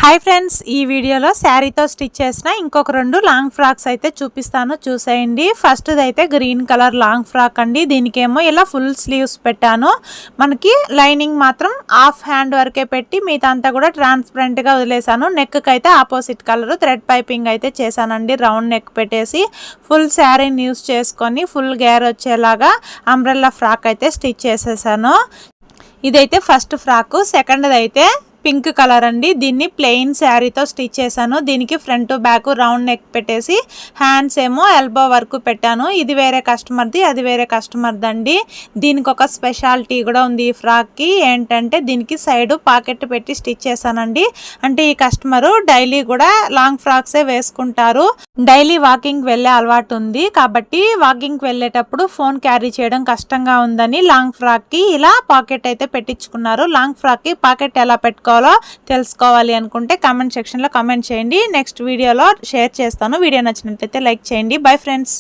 Hi friends, ఈ వీడియోలో శారీతో stitch చేసిన ఇంకొక రెండు లాంగ్ ఫ్రాక్స్ అయితే చూపిస్తాను, చూసేయండి. ఫస్ట్ది అయితే గ్రీన్ కలర్ లాంగ్ ఫ్రాక్ అండి. దీనికేమో ఇలా ఫుల్ స్లీవ్స్ పెట్టాను. మనకి లైనింగ్ మాత్రం హాఫ్ హ్యాండ్ వరకే పెట్టి మిగతా అంతా కూడా ట్రాన్స్పరెంట్గా వదిలేసాను. నెక్కి అయితే ఆపోజిట్ కలర్ థ్రెడ్ పైపింగ్ అయితే చేశానండి. రౌండ్ నెక్ పెట్టేసి ఫుల్ శారీని యూస్ చేసుకొని ఫుల్ గేర్ వచ్చేలాగా అంబ్రెల్లా ఫ్రాక్ అయితే స్టిచ్ చేసేసాను. ఇదైతే ఫస్ట్ ఫ్రాక్. సెకండ్ది అయితే పింక్ కలర్ అండి. దీన్ని ప్లెయిన్ శారీతో స్టిచ్ చేశాను. దీనికి ఫ్రంట్ బ్యాక్ రౌండ్ నెక్ పెట్టేసి హ్యాండ్స్ ఏమో ఎల్బో వరకు పెట్టాను. ఇది వేరే కస్టమర్ది, అది వేరే కస్టమర్ది అండి. దీనికి ఒక స్పెషాలిటీ కూడా ఉంది ఈ ఫ్రాక్కి. ఏంటంటే దీనికి సైడ్ పాకెట్ పెట్టి స్టిచ్ చేశానండి. అంటే ఈ కస్టమరు డైలీ కూడా లాంగ్ ఫ్రాక్సే వేసుకుంటారు. డైలీ వాకింగ్ వెళ్ళే అలవాటు ఉంది కాబట్టి వాకింగ్కి వెళ్ళేటప్పుడు ఫోన్ క్యారీ చేయడం కష్టంగా ఉందని లాంగ్ ఫ్రాక్కి ఇలా పాకెట్ అయితే పెట్టించుకున్నారు. లాంగ్ ఫ్రాక్కి పాకెట్ ఎలా పెట్టుకోవాలి తెలుసుకోవాలి అనుకుంటే కామెంట్ సెక్షన్లో కామెంట్ చేయండి. నెక్స్ట్ వీడియోలో షేర్ చేస్తాను. వీడియో నచ్చినట్లయితే లైక్ చేయండి. Bye friends.